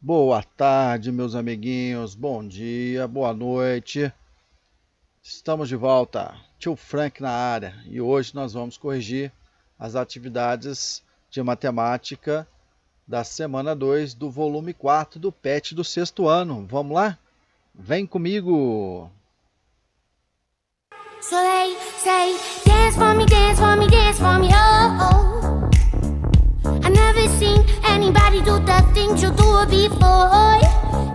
Boa tarde, meus amiguinhos. Bom dia, boa noite. Estamos de volta. Tio Frank na área. E hoje nós vamos corrigir as atividades de matemática da semana 2 do volume 4 do PET do sexto ano. Vamos lá? Vem comigo! So they say, dance for me, dance for me, dance for me, oh, oh. I never seen anybody do the things you do before.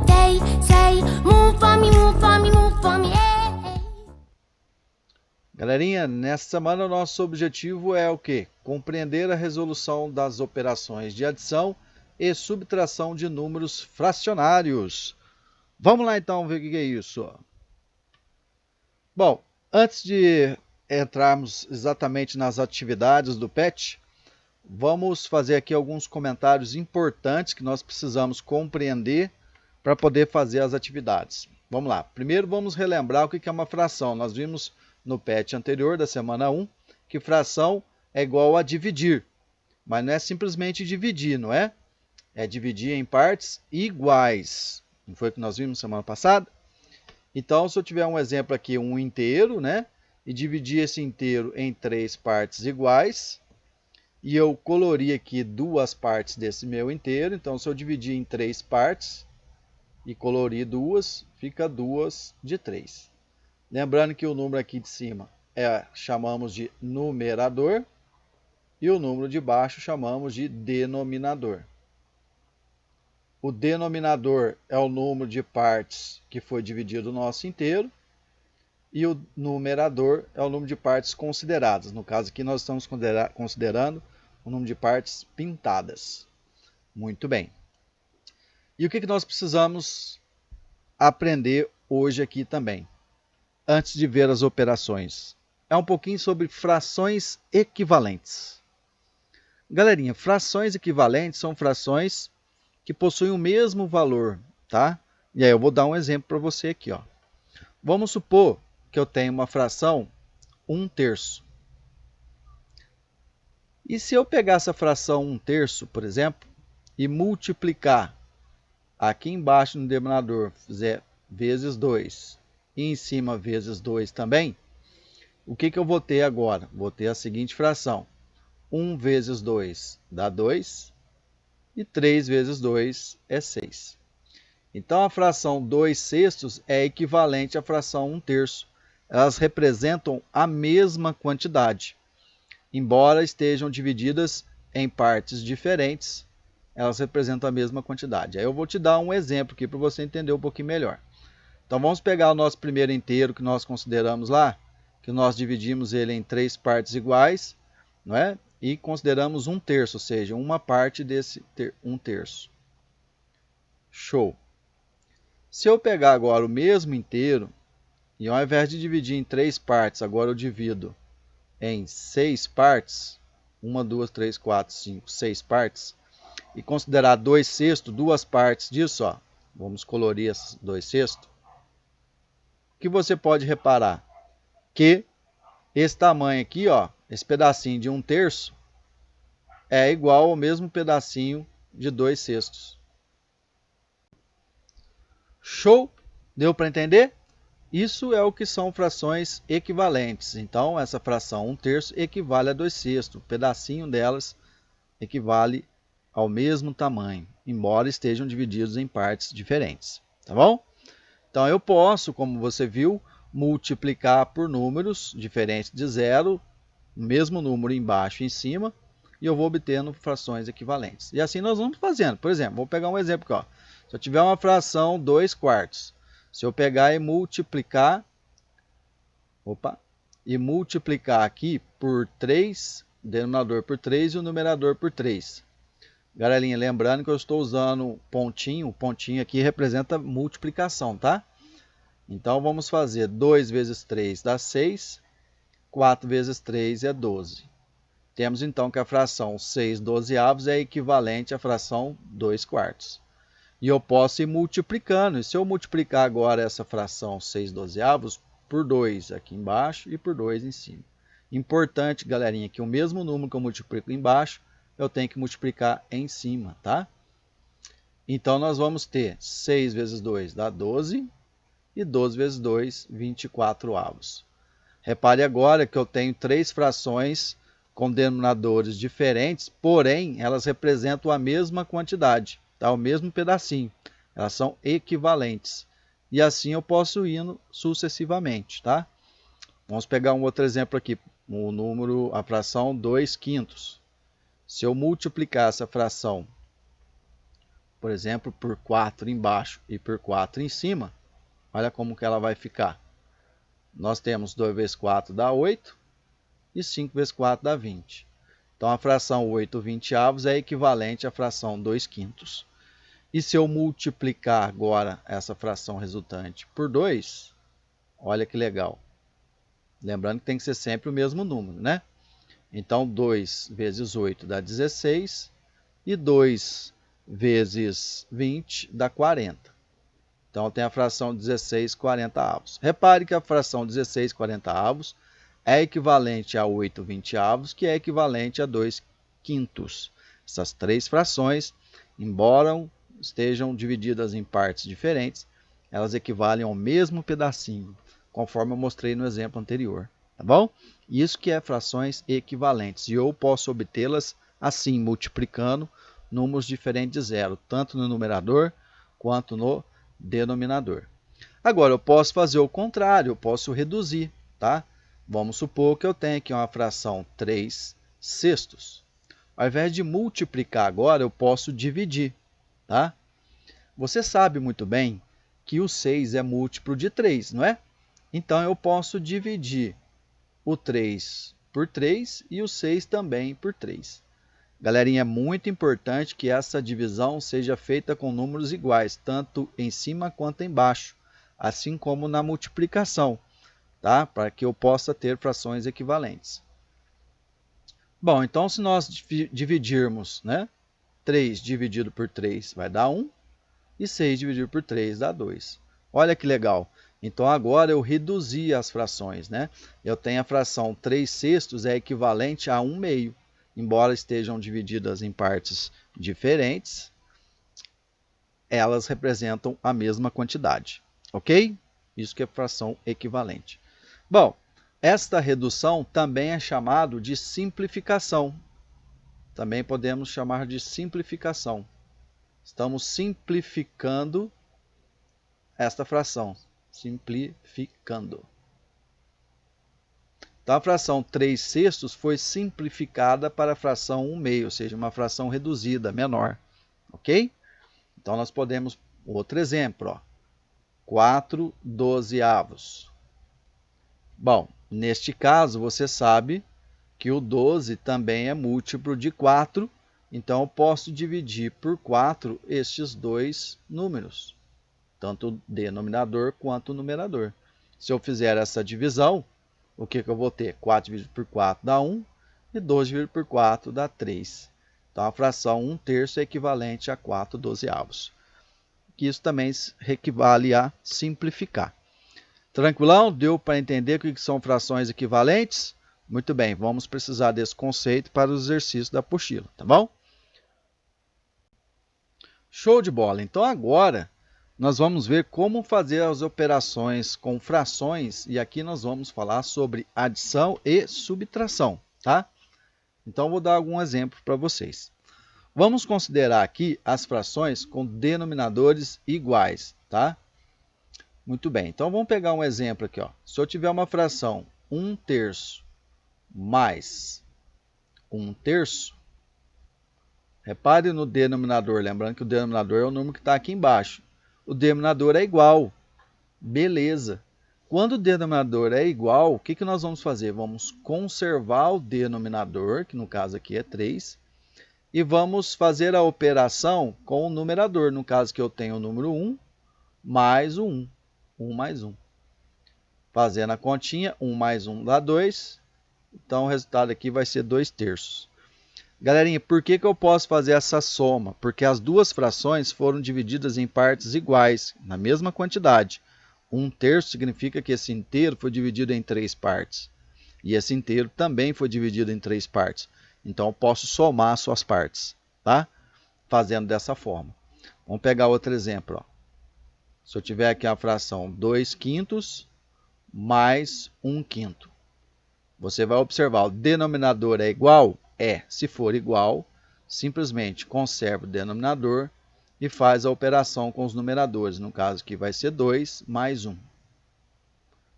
They say, move for me, move for me, move for me, hey. Galerinha, nesta semana o nosso objetivo é o quê? Compreender a resolução das operações de adição e subtração de números fracionários. Vamos lá então ver o que é isso. Bom, antes de entrarmos exatamente nas atividades do PET, vamos fazer aqui alguns comentários importantes que nós precisamos compreender para poder fazer as atividades. Vamos lá. Primeiro vamos relembrar o que é uma fração. Nós vimos no PET anterior da semana 1 que fração é igual a dividir. Mas não é simplesmente dividir, não é? É dividir em partes iguais. Não foi o que nós vimos semana passada? Então, se eu tiver um exemplo aqui, um inteiro, né? E dividir esse inteiro em 3 partes iguais, e eu colori aqui duas partes desse meu inteiro. Então, se eu dividir em 3 partes e colorir duas, fica 2 de 3. Lembrando que o número aqui de cima chamamos de numerador e o número de baixo chamamos de denominador. O denominador é o número de partes que foi dividido no nosso inteiro e o numerador é o número de partes consideradas. No caso aqui nós estamos considerando o número de partes pintadas. Muito bem. E o que nós precisamos aprender hoje aqui também, antes de ver as operações? É um pouquinho sobre frações equivalentes. Galerinha, frações equivalentes são frações que possuem o mesmo valor, tá? E aí eu vou dar um exemplo para você aqui, ó. Vamos supor que eu tenho uma fração 1/3. E se eu pegar essa fração 1/3, por exemplo, e multiplicar aqui embaixo no denominador, fizer vezes 2 e em cima vezes 2 também, o que eu vou ter agora? Vou ter a seguinte fração. 1 vezes 2 dá 2 e 3 vezes 2 é 6. Então, a fração 2/6 é equivalente à fração 1/3. Elas representam a mesma quantidade. Embora estejam divididas em partes diferentes, elas representam a mesma quantidade. Aí eu vou te dar um exemplo aqui para você entender um pouquinho melhor. Então, vamos pegar o nosso primeiro inteiro que nós consideramos lá, que nós dividimos ele em 3 partes iguais, não é? E consideramos 1/3, ou seja, uma parte desse 1/3. Show! Se eu pegar agora o mesmo inteiro, e ao invés de dividir em 3 partes, agora eu divido em 6 partes, 1, 2, 3, 4, 5, 6 partes, e considerar 2/6, duas partes disso, ó, vamos colorir esses 2/6, o que você pode reparar? Que esse tamanho aqui, ó, esse pedacinho de 1/3 é igual ao mesmo pedacinho de 2/6. Show? Deu para entender? Isso é o que são frações equivalentes. Então, essa fração 1/3 equivale a 2/6. O pedacinho delas equivale ao mesmo tamanho, embora estejam divididos em partes diferentes. Tá bom? Então, eu posso, como você viu, multiplicar por números diferentes de zero, o mesmo número embaixo e em cima, e eu vou obtendo frações equivalentes. E assim nós vamos fazendo. Por exemplo, vou pegar um exemplo aqui, ó. Se eu tiver uma fração 2/4, se eu pegar e multiplicar, aqui por 3, o denominador por 3 e o numerador por 3. Galerinha, lembrando que eu estou usando pontinho, o pontinho aqui representa multiplicação, tá? Então vamos fazer 2 vezes 3 dá 6, 4 vezes 3 é 12. Temos então que a fração 6/12 é equivalente à fração 2/4. E eu posso ir multiplicando. E se eu multiplicar agora essa fração 6/12 por 2 aqui embaixo e por 2 em cima. Importante, galerinha, que o mesmo número que eu multiplico embaixo, eu tenho que multiplicar em cima, tá? Então, nós vamos ter 6 vezes 2 dá 12, e 12 vezes 2, 24 avos. Repare agora que eu tenho 3 frações com denominadores diferentes, porém, elas representam a mesma quantidade, tá? O mesmo pedacinho. Elas são equivalentes. E assim eu posso ir sucessivamente, tá? Vamos pegar um outro exemplo aqui, a fração 2/5. Se eu multiplicar essa fração, por exemplo, por 4 embaixo e por 4 em cima, olha como que ela vai ficar. Nós temos 2 vezes 4 dá 8 e 5 vezes 4 dá 20. Então, a fração 8/20 é equivalente à fração 2/5. E se eu multiplicar agora essa fração resultante por 2, olha que legal. Lembrando que tem que ser sempre o mesmo número, né? Então, 2 vezes 8 dá 16 e 2 vezes 20 dá 40. Então, tem a fração 16/40. Repare que a fração 16/40 é equivalente a 8/20, que é equivalente a 2/5. Essas 3 frações, embora estejam divididas em partes diferentes, elas equivalem ao mesmo pedacinho, conforme eu mostrei no exemplo anterior. Tá bom? Isso que é frações equivalentes. E eu posso obtê-las assim, multiplicando números diferentes de zero, tanto no numerador quanto no denominador. Agora, eu posso fazer o contrário, eu posso reduzir, tá? Vamos supor que eu tenho aqui uma fração 3/6. Ao invés de multiplicar agora, eu posso dividir, tá? Você sabe muito bem que o 6 é múltiplo de 3, não é? Então, eu posso dividir o 3 por 3 e o 6 também por 3. Galerinha, é muito importante que essa divisão seja feita com números iguais, tanto em cima quanto embaixo, assim como na multiplicação, tá? Para que eu possa ter frações equivalentes. Bom, então se nós dividirmos, né? 3 dividido por 3 vai dar 1, e 6 dividido por 3 dá 2. Olha que legal. Então, agora eu reduzi as frações, né? Eu tenho a fração 3/6 é equivalente a 1/2. Embora estejam divididas em partes diferentes, elas representam a mesma quantidade, ok? Isso que é fração equivalente. Bom, esta redução também é chamado de simplificação. Também podemos chamar de simplificação. Estamos simplificando esta fração. Simplificando. Então, a fração 3/6 foi simplificada para a fração 1/2, ou seja, uma fração reduzida, menor. Ok? Então, nós podemos, outro exemplo, ó, 4/12. Bom, neste caso, você sabe que o 12 também é múltiplo de 4, então eu posso dividir por 4 estes dois números, tanto o denominador quanto o numerador. Se eu fizer essa divisão, o que eu vou ter? 4 dividido por 4 dá 1 e 12 dividido por 4 dá 3. Então, a fração 1/3 é equivalente a 4/12. Isso também equivale a simplificar. Tranquilão? Deu para entender o que são frações equivalentes? Muito bem, vamos precisar desse conceito para os exercícios da apostila, tá bom? Show de bola! Então, agora nós vamos ver como fazer as operações com frações, e aqui nós vamos falar sobre adição e subtração, tá? Então, vou dar algum exemplo para vocês. Vamos considerar aqui as frações com denominadores iguais, tá? Muito bem, então vamos pegar um exemplo aqui, ó. Se eu tiver uma fração 1/3 mais 1/3, repare no denominador, lembrando que o denominador é o número que está aqui embaixo. O denominador é igual. Beleza. Quando o denominador é igual, o que nós vamos fazer? Vamos conservar o denominador, que no caso aqui é 3, e vamos fazer a operação com o numerador. No caso que eu tenho o número 1 mais o 1. 1 mais 1. Fazendo a continha, 1 mais 1 dá 2. Então, o resultado aqui vai ser 2/3. Galerinha, por que eu posso fazer essa soma? Porque as duas frações foram divididas em partes iguais, na mesma quantidade. 1/3 significa que esse inteiro foi dividido em 3 partes. E esse inteiro também foi dividido em 3 partes. Então, eu posso somar as suas partes, tá? Fazendo dessa forma. Vamos pegar outro exemplo. Ó. Se eu tiver aqui a fração 2/5 mais 1/5. Você vai observar, o denominador é igual? É. Se for igual, simplesmente conserva o denominador e faz a operação com os numeradores. No caso aqui vai ser 2 mais 1.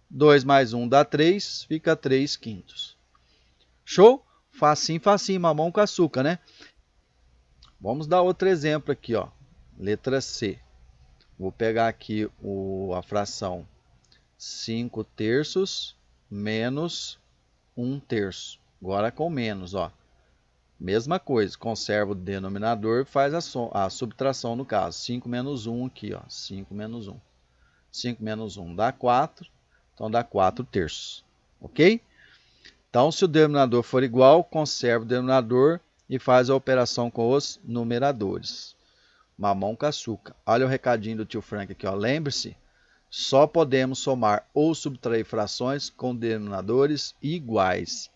2 mais 1 dá 3, fica 3/5. Show? Facinho, facinho, mamão com açúcar, né? Vamos dar outro exemplo aqui, ó. Letra C. Vou pegar aqui a fração 5/3 menos 1/3. Agora com menos, ó. Mesma coisa, conserva o denominador e faz a subtração no caso. 5 menos 1 aqui, ó. 5 menos 1. 5 menos 1 dá 4, então dá 4/3. Ok? Então, se o denominador for igual, conserva o denominador e faz a operação com os numeradores. Mamão com açúcar. Olha o recadinho do tio Frank aqui, ó. Lembre-se, só podemos somar ou subtrair frações com denominadores iguais.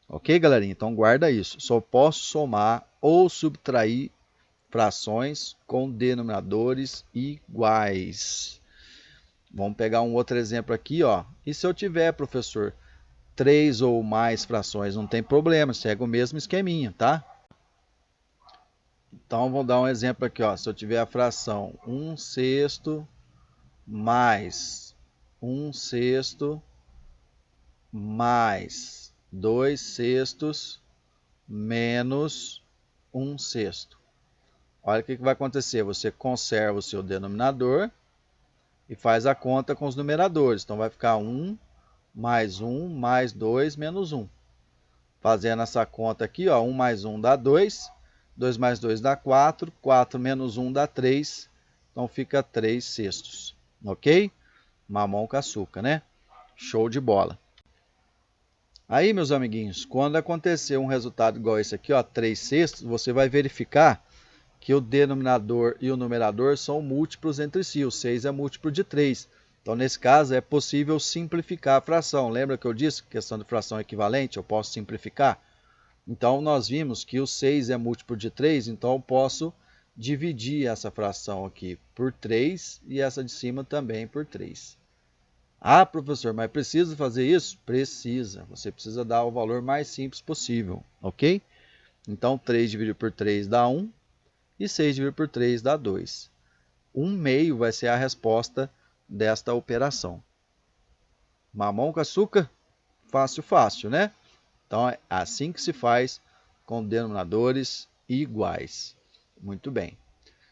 Ok, galerinha? Então guarda isso. Só posso somar ou subtrair frações com denominadores iguais. Vamos pegar um outro exemplo aqui, ó. E se eu tiver, professor, 3 ou mais frações, não tem problema, segue o mesmo esqueminha, tá? Então, vou dar um exemplo aqui, ó. Se eu tiver a fração 1/6 mais 1/6 mais 2/6 menos 1/6. Olha o que vai acontecer. Você conserva o seu denominador e faz a conta com os numeradores. Então, vai ficar 1 mais 1 mais 2 menos 1. Fazendo essa conta aqui, ó, 1 mais 1 dá 2. 2 mais 2 dá 4. 4 menos 1 dá 3. Então, fica 3/6. Ok? Mamão com açúcar, né? Show de bola. Aí, meus amiguinhos, quando acontecer um resultado igual esse aqui, ó, 3/6, você vai verificar que o denominador e o numerador são múltiplos entre si. O 6 é múltiplo de 3. Então, nesse caso, é possível simplificar a fração. Lembra que eu disse que questão de fração equivalente, eu posso simplificar? Então, nós vimos que o 6 é múltiplo de 3, então eu posso dividir essa fração aqui por 3 e essa de cima também por 3. Ah, professor, mas precisa fazer isso? Precisa. Você precisa dar o valor mais simples possível, ok? Então, 3 dividido por 3 dá 1 e 6 dividido por 3 dá 2. 1/2 vai ser a resposta desta operação. Mamão com açúcar? Fácil, fácil, né? Então, é assim que se faz com denominadores iguais. Muito bem.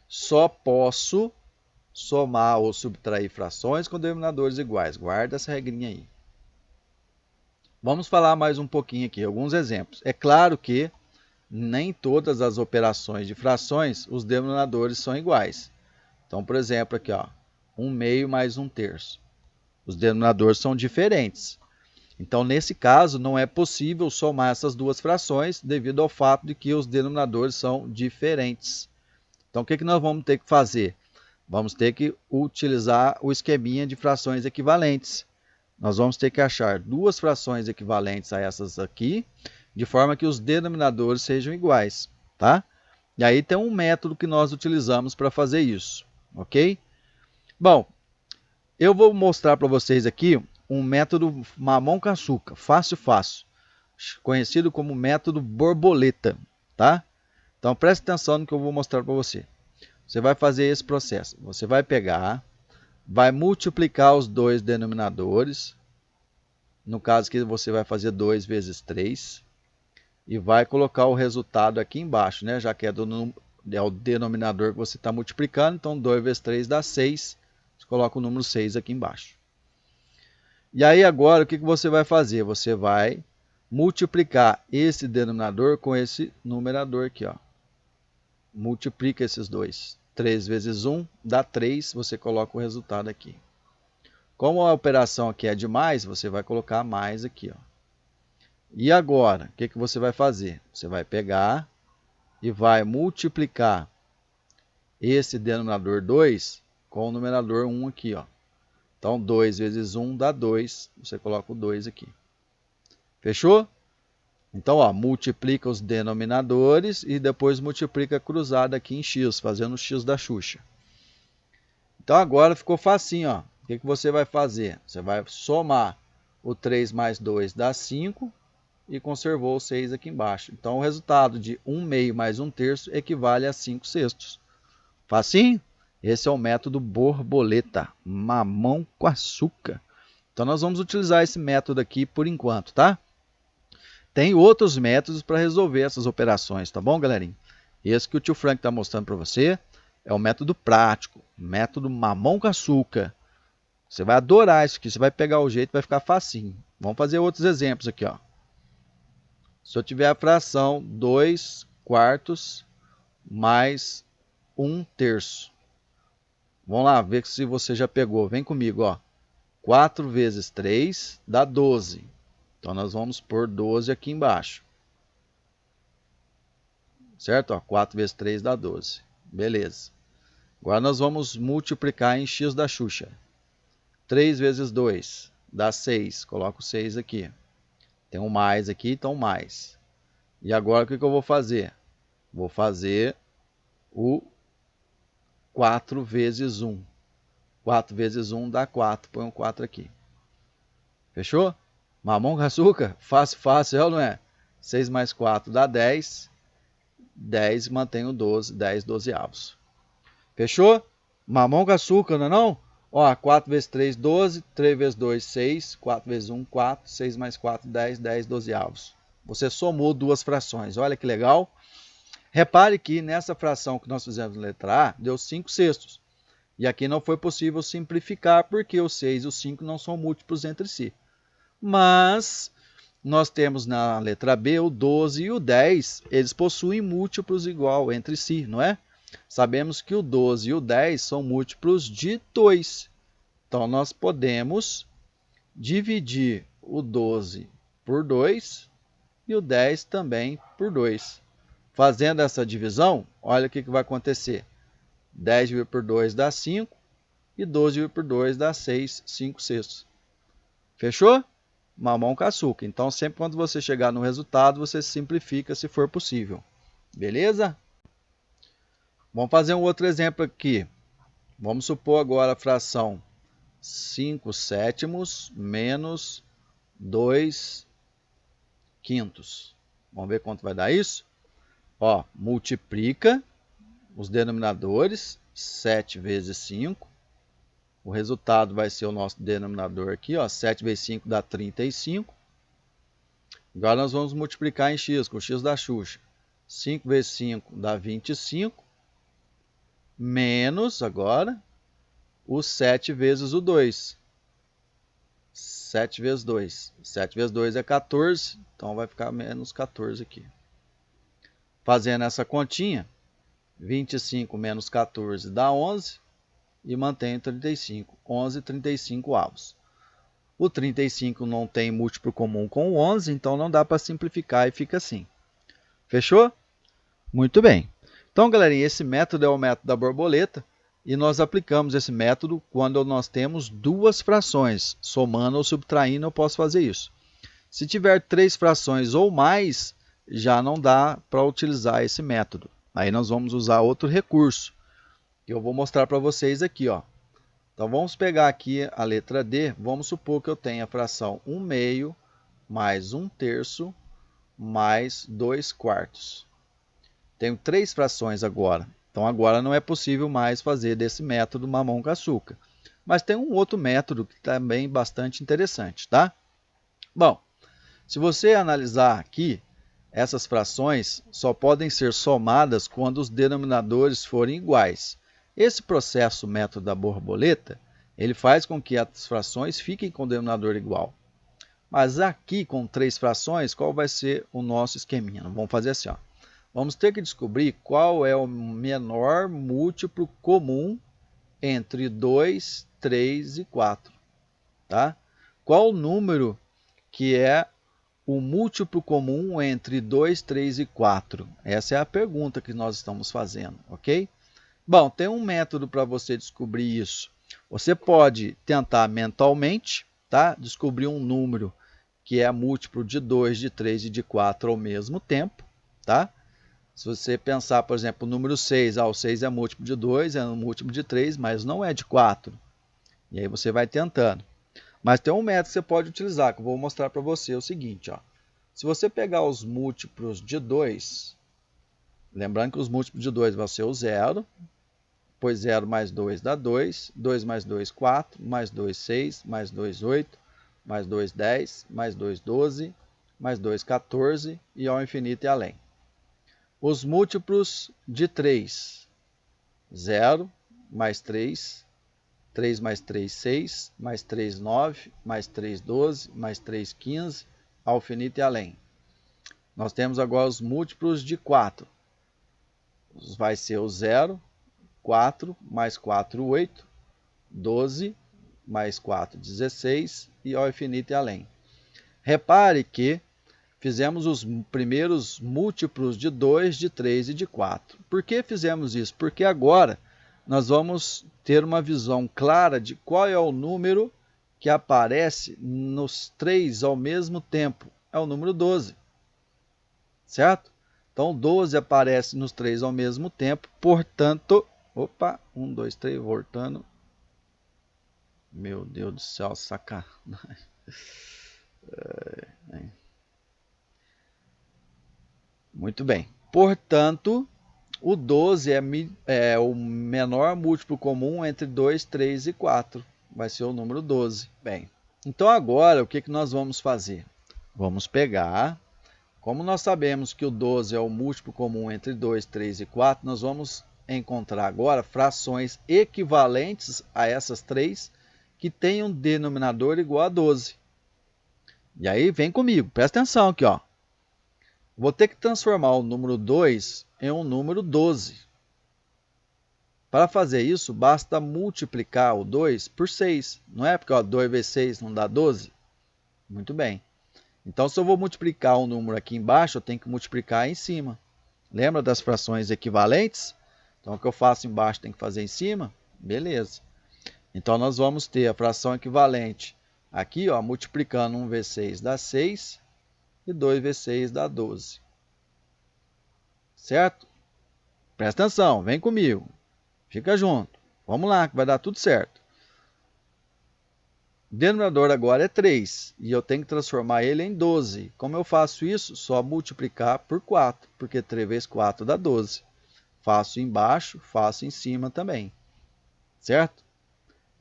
Só posso somar ou subtrair frações com denominadores iguais. Guarda essa regrinha aí. Vamos falar mais um pouquinho aqui, alguns exemplos. É claro que nem todas as operações de frações, os denominadores são iguais. Então, por exemplo, aqui, ó, 1/2 mais 1/3. Os denominadores são diferentes. Então, nesse caso, não é possível somar essas duas frações devido ao fato de que os denominadores são diferentes. Então, o que nós vamos ter que fazer? Vamos ter que utilizar o esqueminha de frações equivalentes. Nós vamos ter que achar duas frações equivalentes a essas aqui, de forma que os denominadores sejam iguais, tá? E aí tem um método que nós utilizamos para fazer isso, ok? Bom, eu vou mostrar para vocês aqui um método mamão com açúcar, fácil, fácil, conhecido como método borboleta, tá? Então preste atenção no que eu vou mostrar para você. Você vai fazer esse processo. Você vai pegar, vai multiplicar os dois denominadores. No caso aqui você vai fazer 2 vezes 3. E vai colocar o resultado aqui embaixo, né? Já que é o denominador que você está multiplicando. Então 2 vezes 3 dá 6. Você coloca o número 6 aqui embaixo. E aí agora o que você vai fazer? Você vai multiplicar esse denominador com esse numerador aqui, ó. Multiplica esses dois. 3 vezes 1 dá 3, você coloca o resultado aqui. Como a operação aqui é de mais, você vai colocar mais aqui, ó. E agora, o que você vai fazer? Você vai pegar e vai multiplicar esse denominador 2 com o numerador 1 aqui, ó. Então, 2 vezes 1 dá 2, você coloca o 2 aqui. Fechou? Então, ó, multiplica os denominadores e depois multiplica cruzado aqui em x, fazendo o x da Xuxa. Então, agora ficou facinho, ó. O que você vai fazer? Você vai somar o 3 mais 2 dá 5 e conservou o 6 aqui embaixo. Então, o resultado de 1/2 mais 1/3 equivale a 5/6. Facinho? Esse é o método borboleta, mamão com açúcar. Então, nós vamos utilizar esse método aqui por enquanto, tá? Tem outros métodos para resolver essas operações, tá bom, galerinha? Esse que o tio Frank está mostrando para você é o método prático, método mamão com açúcar. Você vai adorar isso aqui, você vai pegar o jeito, vai ficar facinho. Vamos fazer outros exemplos aqui, ó. Se eu tiver a fração 2/4 mais 1/3. Vamos lá, ver se você já pegou. Vem comigo, ó. 4 vezes 3 dá 12. Então, nós vamos pôr 12 aqui embaixo. Certo? Ó, 4 vezes 3 dá 12. Beleza. Agora, nós vamos multiplicar em x da Xuxa. 3 vezes 2 dá 6. Coloco 6 aqui. Tem um mais aqui, então mais. E agora, o que eu vou fazer? Vou fazer o 4 vezes 1. 4 vezes 1 dá 4. Põe um 4 aqui. Fechou? Mamão com açúcar? Fácil, fácil, é ou não é? 6 mais 4 dá 10. 10 mantém o 12. 10 dozeavos. Fechou? Mamão com açúcar, não é não? Ó, 4 vezes 3, 12. 3 vezes 2, 6. 4 vezes 1, 4. 6 mais 4, 10. 10 dozeavos. Você somou duas frações. Olha que legal. Repare que nessa fração que nós fizemos na letra A, deu 5/6. E aqui não foi possível simplificar, porque o 6 e o 5 não são múltiplos entre si. Mas nós temos na letra B o 12 e o 10, eles possuem múltiplos igual entre si, não é? Sabemos que o 12 e o 10 são múltiplos de 2. Então, nós podemos dividir o 12 por 2 e o 10 também por 2. Fazendo essa divisão, olha o que vai acontecer. 10 dividido por 2 dá 5 e 12 dividido por 2 dá 6, 5/6. Fechou? Mamão com açúcar. Então, sempre quando você chegar no resultado, você simplifica se for possível. Beleza? Vamos fazer um outro exemplo aqui. Vamos supor agora a fração 5/7 menos 2/5. Vamos ver quanto vai dar isso? Ó, multiplica os denominadores, 7 vezes 5. O resultado vai ser o nosso denominador aqui, ó, 7 vezes 5 dá 35. Agora nós vamos multiplicar em x, com o x da Xuxa. 5 vezes 5 dá 25, menos, agora, o 7 vezes o 2. 7 vezes 2. 7 vezes 2 é 14, então vai ficar menos 14 aqui. Fazendo essa continha, 25 menos 14 dá 11. E mantenho 35. 11, 35 avos. O 35 não tem múltiplo comum com o 11, então não dá para simplificar e fica assim. Fechou? Muito bem. Então, galerinha, esse método é o método da borboleta e nós aplicamos esse método quando nós temos duas frações. Somando ou subtraindo, eu posso fazer isso. Se tiver 3 frações ou mais, já não dá para utilizar esse método. Aí nós vamos usar outro recurso, que eu vou mostrar para vocês aqui, ó. Então, vamos pegar aqui a letra D. Vamos supor que eu tenha a fração 1/2 mais 1/3 mais 2/4. Tenho 3 frações agora. Então, agora não é possível mais fazer desse método mamão com açúcar. Mas tem um outro método que também é bastante interessante, tá? Bom, se você analisar aqui, essas frações só podem ser somadas quando os denominadores forem iguais. Esse processo, o método da borboleta, ele faz com que as frações fiquem com o denominador igual. Mas aqui, com 3 frações, qual vai ser o nosso esqueminha? Vamos fazer assim, ó. Vamos ter que descobrir qual é o menor múltiplo comum entre 2, 3 e 4. Tá? Qual o número que é o múltiplo comum entre 2, 3 e 4? Essa é a pergunta que nós estamos fazendo, ok? Bom, tem um método para você descobrir isso. Você pode tentar mentalmente, tá? Descobrir um número que é múltiplo de 2, de 3 e de 4 ao mesmo tempo, tá? Se você pensar, por exemplo, o número 6, o 6 é múltiplo de 2, é múltiplo de 3, mas não é de 4. E aí você vai tentando. Mas tem um método que você pode utilizar, que eu vou mostrar para você, o seguinte, ó. Se você pegar os múltiplos de 2, lembrando que os múltiplos de 2 vão ser o 0, pois 0 mais 2 dá 2, 2 mais 2, 4, mais 2, 6, mais 2, 8, mais 2, 10, mais 2, 12, mais 2, 14 e ao infinito e além. Os múltiplos de 3, 0, mais 3, 3 mais 3, 6, mais 3, 9, mais 3, 12, mais 3, 15, ao infinito e além. Nós temos agora os múltiplos de 4. Vai ser o 0, 4, mais 4, 8, 12, mais 4, 16 e ao infinito e além. Repare que fizemos os primeiros múltiplos de 2, de 3 e de 4. Por que fizemos isso? Porque agora nós vamos ter uma visão clara de qual é o número que aparece nos 3 ao mesmo tempo. É o número 12. Certo? Então, 12 aparece nos 3 ao mesmo tempo. Portanto, 1, 2, 3, voltando. Meu Deus do céu, sacanagem. Muito bem. Portanto, o 12 é o menor múltiplo comum entre 2, 3 e 4. Vai ser o número 12. Bem, então agora o que nós vamos fazer? Vamos pegar, como nós sabemos que o 12 é o múltiplo comum entre 2, 3 e 4, nós vamos encontrar agora frações equivalentes a essas 3 que tenham um denominador igual a 12. E aí vem comigo, presta atenção aqui, ó. Vou ter que transformar o número 2 em um número 12. Para fazer isso, basta multiplicar o 2 por 6. Não é porque 2 vezes 6 não dá 12? Muito bem. Então, se eu vou multiplicar um número aqui embaixo, eu tenho que multiplicar em cima. Lembra das frações equivalentes? Então, o que eu faço embaixo tem que fazer em cima? Beleza. Então, nós vamos ter a fração equivalente aqui, ó, multiplicando 1 vezes 6 dá 6. E 2 vezes 6 dá 12. Certo? Presta atenção, vem comigo. Fica junto. Vamos lá, que vai dar tudo certo. O denominador agora é 3. E eu tenho que transformar ele em 12. Como eu faço isso? Só multiplicar por 4. Porque 3 vezes 4 dá 12. Faço embaixo, faço em cima também. Certo?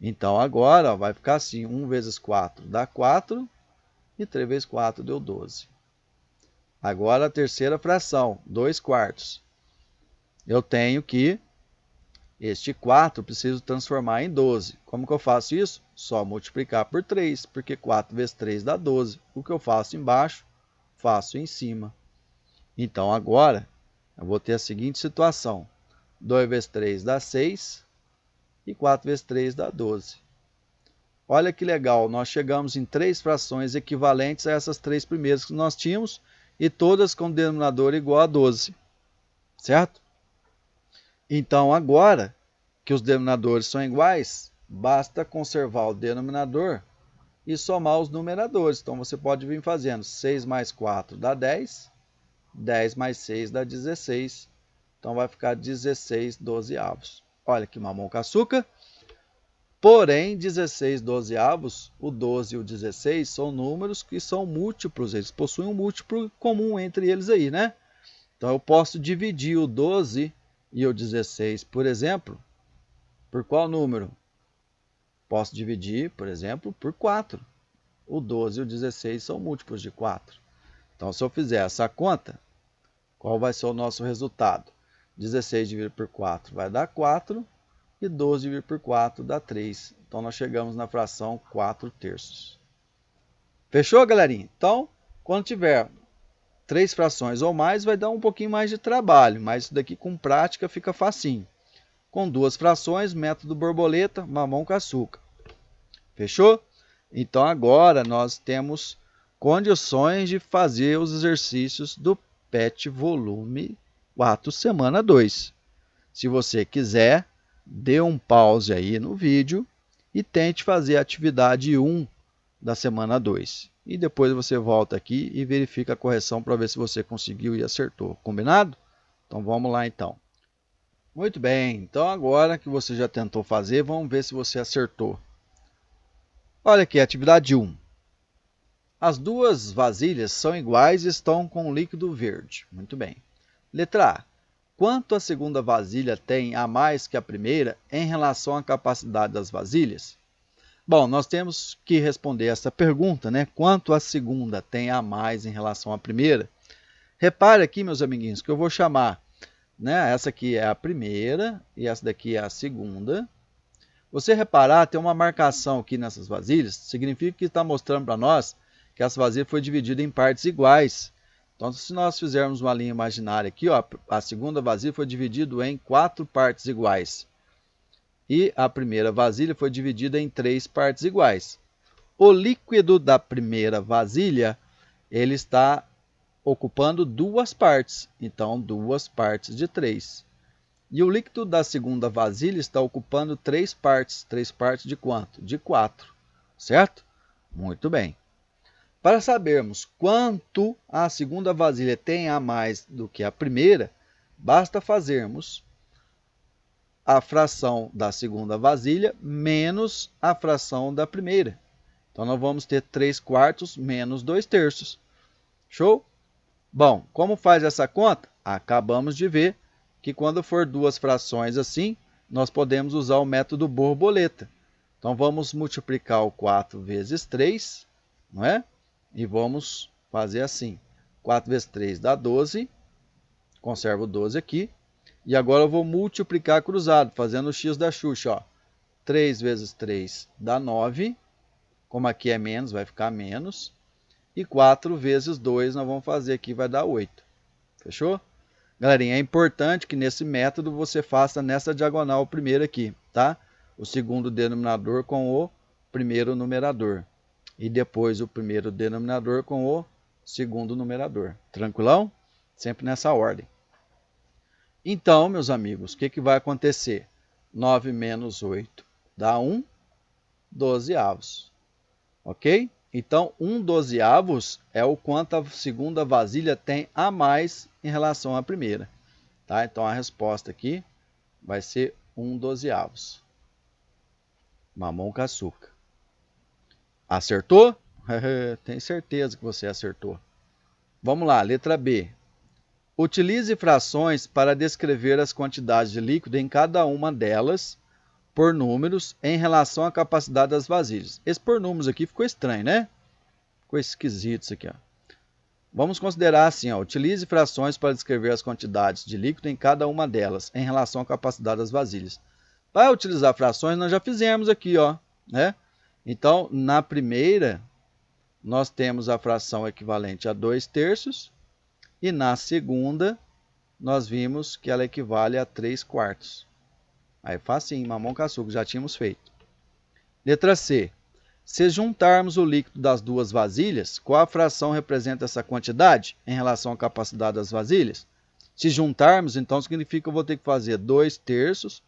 Então agora ó, vai ficar assim. 1 vezes 4 dá 4. E 3 vezes 4 deu 12. Agora a terceira fração, 2 quartos. Eu tenho que, este 4 preciso transformar em 12. Como que eu faço isso? Só multiplicar por 3, porque 4 vezes 3 dá 12. O que eu faço embaixo, faço em cima. Então agora, eu vou ter a seguinte situação. 2 vezes 3 dá 6 e 4 vezes 3 dá 12. Olha que legal, nós chegamos em 3 frações equivalentes a essas 3 primeiras que nós tínhamos, e todas com denominador igual a 12, certo? Então, agora que os denominadores são iguais, basta conservar o denominador e somar os numeradores. Então, você pode vir fazendo 6 mais 4 dá 10, 10 mais 6 dá 16, então vai ficar 16 dozeavos. Olha que mamão com açúcar. Porém, 16 dozeavos, o 12 e o 16 são números que são múltiplos, eles possuem um múltiplo comum entre eles aí, né? Então, eu posso dividir o 12 e o 16, por exemplo, por qual número? Posso dividir, por exemplo, por 4. O 12 e o 16 são múltiplos de 4. Então, se eu fizer essa conta, qual vai ser o nosso resultado? 16 dividido por 4 vai dar 4. E 12 dividido por 4 dá 3. Então, nós chegamos na fração 4 terços. Fechou, galerinha? Então, quando tiver 3 frações ou mais, vai dar um pouquinho mais de trabalho. Mas isso daqui com prática fica facinho. Com 2 frações, método borboleta, mamão com açúcar. Fechou? Então, agora nós temos condições de fazer os exercícios do PET volume 4, semana 2. Se você quiser, dê um pause aí no vídeo e tente fazer a atividade 1 da semana 2. E depois você volta aqui e verifica a correção para ver se você conseguiu e acertou. Combinado? Então vamos lá então. Muito bem, então agora que você já tentou fazer, vamos ver se você acertou. Olha aqui, atividade 1. As duas vasilhas são iguais e estão com líquido verde. Muito bem. Letra A. Quanto a segunda vasilha tem a mais que a primeira em relação à capacidade das vasilhas? Bom, nós temos que responder essa pergunta, né? Quanto a segunda tem a mais em relação à primeira? Repare aqui, meus amiguinhos, que eu vou chamar, né? Essa aqui é a primeira e essa daqui é a segunda. Você reparar, tem uma marcação aqui nessas vasilhas, significa que está mostrando para nós que essa vasilha foi dividida em partes iguais. Então, se nós fizermos uma linha imaginária aqui, ó, a segunda vasilha foi dividida em 4 partes iguais. E a primeira vasilha foi dividida em 3 partes iguais. O líquido da primeira vasilha, ele está ocupando 2 partes. Então, 2 partes de 3. E o líquido da segunda vasilha está ocupando 3 partes. 3 partes de quanto? De 4. Certo? Muito bem. Para sabermos quanto a segunda vasilha tem a mais do que a primeira, basta fazermos a fração da segunda vasilha menos a fração da primeira. Então, nós vamos ter 3 quartos menos 2 terços. Show? Bom, como faz essa conta? Acabamos de ver que quando for duas frações assim, nós podemos usar o método borboleta. Então, vamos multiplicar o 4 vezes 3, não é? E vamos fazer assim. 4 vezes 3 dá 12. Conservo o 12 aqui. E agora eu vou multiplicar cruzado, fazendo o x da Xuxa. Ó. 3 vezes 3 dá 9. Como aqui é menos, vai ficar menos. E 4 vezes 2 nós vamos fazer aqui, vai dar 8. Fechou? Galerinha, é importante que nesse método você faça nessa diagonal primeiro aqui, tá? O segundo denominador com o primeiro numerador. E depois o primeiro denominador com o segundo numerador. Tranquilão? Sempre nessa ordem. Então, meus amigos, o que vai acontecer? 9 menos 8 dá 1 dozeavos. Ok? Então, 1 dozeavos é o quanto a segunda vasilha tem a mais em relação à primeira. Tá? Então, a resposta aqui vai ser 1 dozeavos. Mamão com açúcar. Acertou? Tenho certeza que você acertou. Vamos lá, letra B. Utilize frações para descrever as quantidades de líquido em cada uma delas por números em relação à capacidade das vasilhas. Esse por números aqui ficou estranho, né? Ficou esquisito isso aqui, ó. Vamos considerar assim, ó, utilize frações para descrever as quantidades de líquido em cada uma delas em relação à capacidade das vasilhas. Para utilizar frações, nós já fizemos aqui, ó, né? Então, na primeira, nós temos a fração equivalente a 2 terços. E na segunda, nós vimos que ela equivale a 3 quartos. Aí, facinho, mamão com açúcar, já tínhamos feito. Letra C. Se juntarmos o líquido das duas vasilhas, qual a fração representa essa quantidade em relação à capacidade das vasilhas? Se juntarmos, então significa que eu vou ter que fazer 2 terços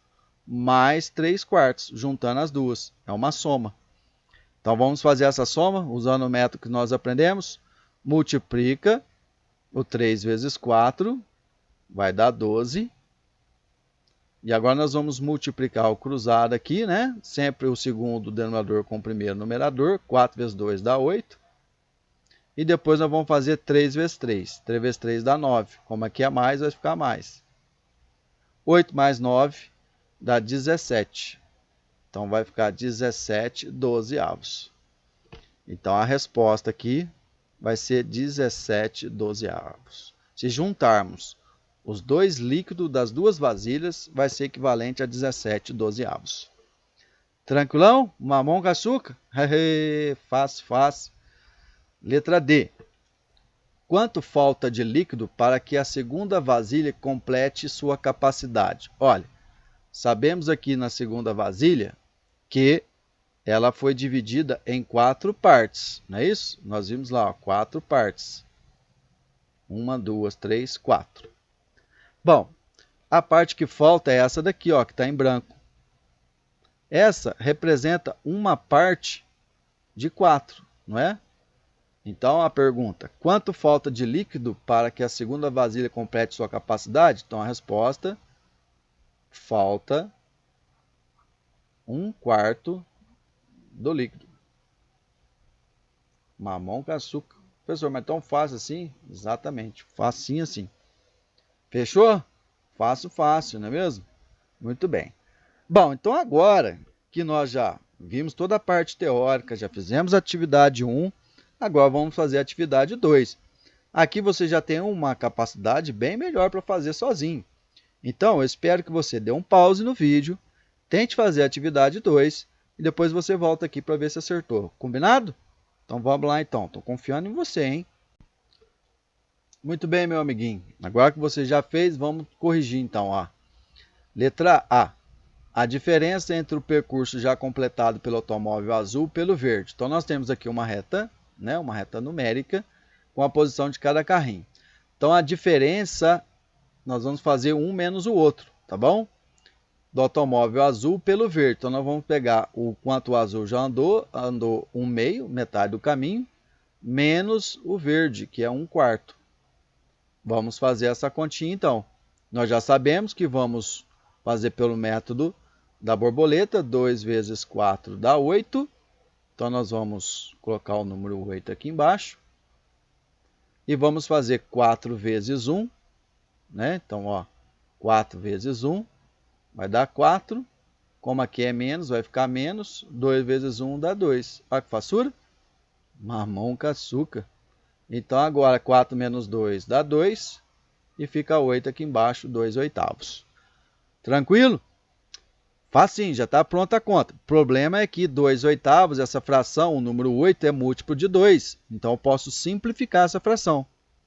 mais 3 quartos, juntando as duas. É uma soma. Então, vamos fazer essa soma usando o método que nós aprendemos. Multiplica o 3 vezes 4, vai dar 12. E agora nós vamos multiplicar o cruzado aqui, né? Sempre o segundo denominador com o primeiro numerador. 4 vezes 2 dá 8. E depois nós vamos fazer 3 vezes 3. 3 vezes 3 dá 9. Como aqui é mais, vai ficar mais. 8 mais 9 dá 17. Então, vai ficar 17 dozeavos. Então, a resposta aqui vai ser 17 dozeavos. Se juntarmos os dois líquidos das duas vasilhas, vai ser equivalente a 17 dozeavos. Tranquilão? Mamão com açúcar? Fácil, fácil. Letra D. Quanto falta de líquido para que a segunda vasilha complete sua capacidade? Olha, sabemos aqui na segunda vasilha que ela foi dividida em 4 partes, não é isso? Nós vimos lá, ó, 4 partes. 1, 2, 3, 4. Bom, a parte que falta é essa daqui, ó, que está em branco. Essa representa uma parte de 4. não é? Então a pergunta, quanto falta de líquido para que a segunda vasilha complete sua capacidade? Então a resposta, falta 1/4 do líquido. Mamão com açúcar. Professor, mas tão fácil assim? Exatamente, facinho assim. Fechou? Fácil, não é mesmo? Muito bem. Bom, então agora que nós já vimos toda a parte teórica, já fizemos a atividade 1, agora vamos fazer a atividade 2. Aqui você já tem uma capacidade bem melhor para fazer sozinho. Então, eu espero que você dê um pause no vídeo, tente fazer a atividade 2 e depois você volta aqui para ver se acertou. Combinado? Então vamos lá então. Estou confiando em você, hein? Muito bem, meu amiguinho. Agora que você já fez, vamos corrigir então. Ó. Letra A. A diferença entre o percurso já completado pelo automóvel azul e pelo verde. Então nós temos aqui uma reta, né? Uma reta numérica com a posição de cada carrinho. Então a diferença, nós vamos fazer um menos o outro, tá bom? Do automóvel azul pelo verde. Então nós vamos pegar o quanto o azul já andou 1/2, metade do caminho, menos o verde, que é 1/4. Vamos fazer essa continha então. Nós já sabemos que vamos fazer pelo método da borboleta, 2 vezes 4 dá 8. Então nós vamos colocar o número 8 aqui embaixo. E vamos fazer 4 vezes 1, né? Então, ó, 4 vezes 1 vai dar 4. Como aqui é menos, vai ficar menos. 2 vezes 1 dá 2. Olha que façura. Mamão com açúcar. Então, agora 4 menos 2 dá 2. E fica 8 aqui embaixo, 2/8. Tranquilo? Facinho, já está pronta a conta. O problema é que 2/8, essa fração, o número 8, é múltiplo de 2. Então, eu posso simplificar essa fração.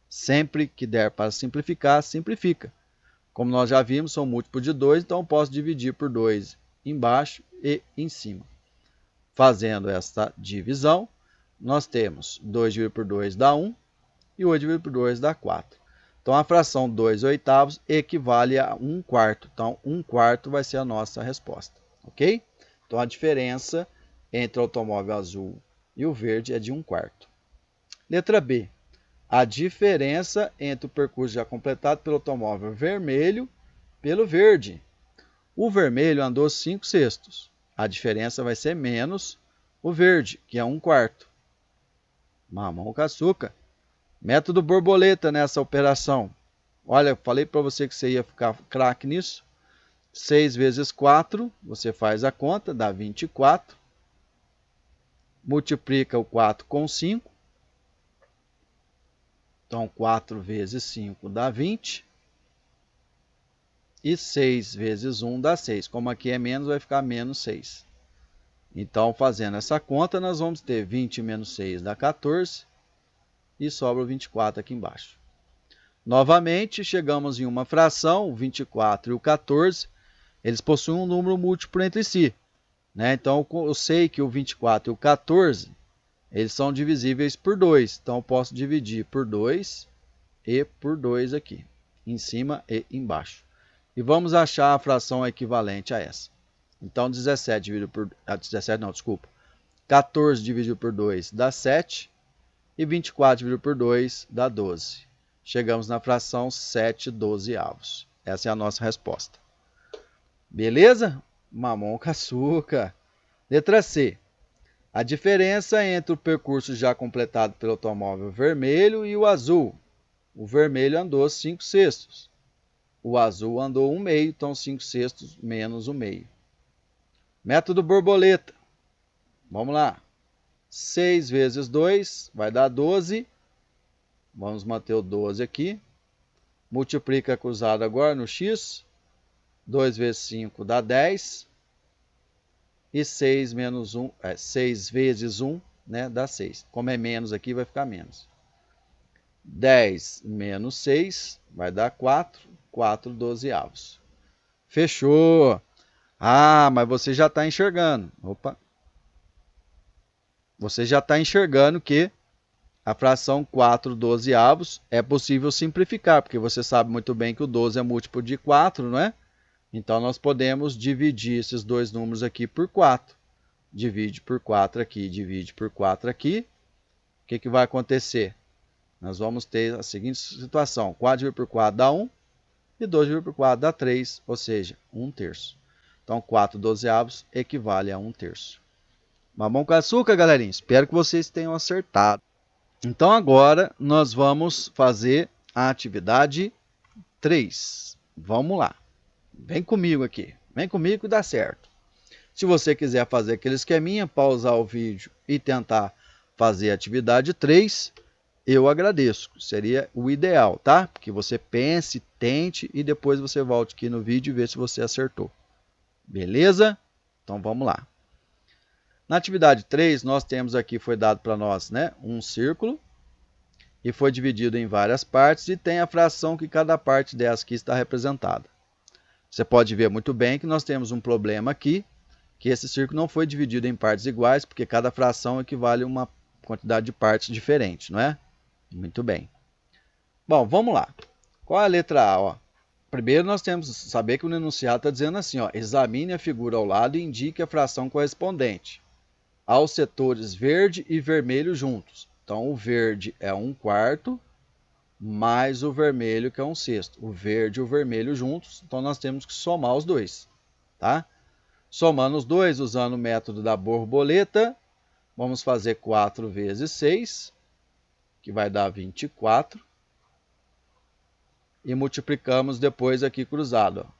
Sempre que der para simplificar, simplifica. Como nós já vimos, são múltiplos de 2, então eu posso dividir por 2 embaixo e em cima. Fazendo esta divisão, nós temos 2 dividido por 2 dá 1 e 8 dividido por 2 dá 4. Então, a fração 2/8 equivale a 1/4. Então, 1/4 vai ser a nossa resposta, ok? Então, a diferença entre o automóvel azul e o verde é de 1/4. Letra B. A diferença entre o percurso já completado pelo automóvel vermelho pelo verde. O vermelho andou 5/6. A diferença vai ser menos o verde, que é 1/4. Mamão com açúcar. Método borboleta nessa operação. Olha, falei para você que você ia ficar craque nisso. 6 vezes 4, você faz a conta, dá 24. Multiplica o 4 com 5. Então, 4 vezes 5 dá 20. E 6 vezes 1 dá 6. Como aqui é menos, vai ficar menos 6. Então, fazendo essa conta, nós vamos ter 20 menos 6 dá 14. E sobra o 24 aqui embaixo. Novamente, chegamos em uma fração, o 24 e o 14, eles possuem um número múltiplo entre si, né? Então, eu sei que o 24 e o 14, eles são divisíveis por 2. Então, eu posso dividir por 2 e por 2 aqui, em cima e embaixo. E vamos achar a fração equivalente a essa. Então, 14 dividido por 2 dá 7. E 24 dividido por 2 dá 12. Chegamos na fração 7/12. Essa é a nossa resposta. Beleza? Mamão com açúcar. Letra C. A diferença entre o percurso já completado pelo automóvel vermelho e o azul. O vermelho andou 5/6. O azul andou 1/2, então 5/6 menos 1/2. Método borboleta. Vamos lá. 6 vezes 2 vai dar 12. Vamos manter o 12 aqui. Multiplica cruzado agora no x. 2 vezes 5 dá 10. E 6 menos 1, 6 vezes 1, né, dá 6. Como é menos aqui, vai ficar menos. 10 menos 6 vai dar 4. 4/12. Fechou. Ah, mas você já está enxergando. Opa. Você já está enxergando que a fração 4/12 é possível simplificar, porque você sabe muito bem que o 12 é múltiplo de 4, não é? Então, nós podemos dividir esses dois números aqui por 4. Divide por 4 aqui, divide por 4 aqui. que vai acontecer? Nós vamos ter a seguinte situação. 4 dividido por 4 dá 1 e 2 dividido por 4 dá 3, ou seja, 1/3. Então, 4/12 equivale a 1/3. Mamão com açúcar, galerinha? Espero que vocês tenham acertado. Então, agora nós vamos fazer a atividade 3. Vamos lá. Vem comigo aqui. Vem comigo que dá certo. Se você quiser fazer aquele esqueminha, pausar o vídeo e tentar fazer a atividade 3, eu agradeço. Seria o ideal, tá? Que você pense, tente e depois você volte aqui no vídeo e vê se você acertou. Beleza? Então vamos lá. Na atividade 3, nós temos aqui, foi dado para nós, né, um círculo e foi dividido em várias partes e tem a fração que cada parte dessa aqui está representada. Você pode ver muito bem que nós temos um problema aqui, que esse círculo não foi dividido em partes iguais, porque cada fração equivale a uma quantidade de partes diferente, não é? Muito bem. Bom, vamos lá. Qual é a letra A? Ó? Primeiro nós temos que saber que o enunciado está dizendo assim, ó, examine a figura ao lado e indique a fração correspondente aos setores verde e vermelho juntos. Então, o verde é 1/4 mais o vermelho, que é 1/6. O verde e o vermelho juntos, então nós temos que somar os dois, tá? Somando os dois, usando o método da borboleta, vamos fazer 4 vezes 6, que vai dar 24. E multiplicamos depois aqui cruzado, ó.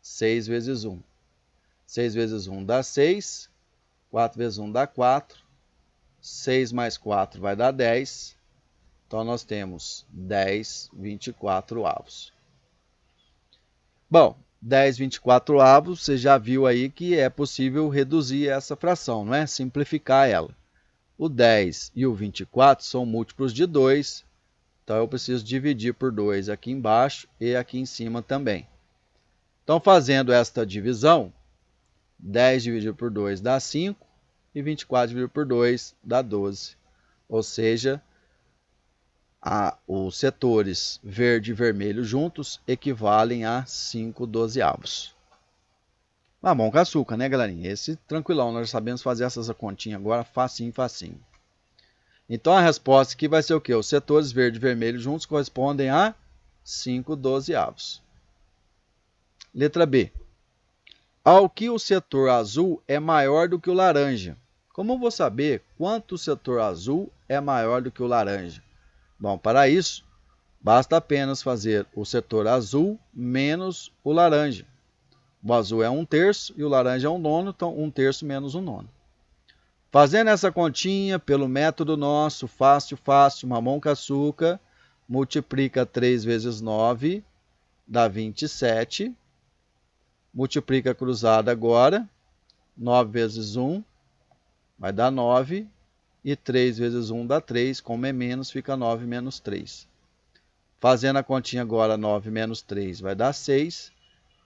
6 vezes 1. 6 vezes 1 dá 6. 4 vezes 1 dá 4. 6 mais 4 vai dar 10. Então, nós temos 10/24. Bom, 10/24, você já viu aí que é possível reduzir essa fração, não é? Simplificar ela. O 10 e o 24 são múltiplos de 2. Então, eu preciso dividir por 2 aqui embaixo e aqui em cima também. Então, fazendo esta divisão, 10 dividido por 2 dá 5 e 24 dividido por 2 dá 12. Ou seja, os setores verde e vermelho juntos equivalem a 5/12. Mamão com açúcar, né, galerinha? Esse tranquilão, nós sabemos fazer essas continhas agora facinho, facinho. Então, a resposta aqui vai ser o quê? Os setores verde e vermelho juntos correspondem a 5/12. Letra B. Ao que o setor azul é maior do que o laranja. Como eu vou saber quanto o setor azul é maior do que o laranja? Bom, para isso, basta apenas fazer o setor azul menos o laranja. O azul é 1/3 e o laranja é 1/9, então 1/3 menos 1/9. Fazendo essa continha pelo método nosso, fácil, mamão com açúcar, multiplica 3 vezes 9, dá 27. Multiplica cruzado agora, 9 vezes 1, vai dar 9. E 3 vezes 1 dá 3, como é menos, fica 9 menos 3. Fazendo a continha agora, 9 menos 3 vai dar 6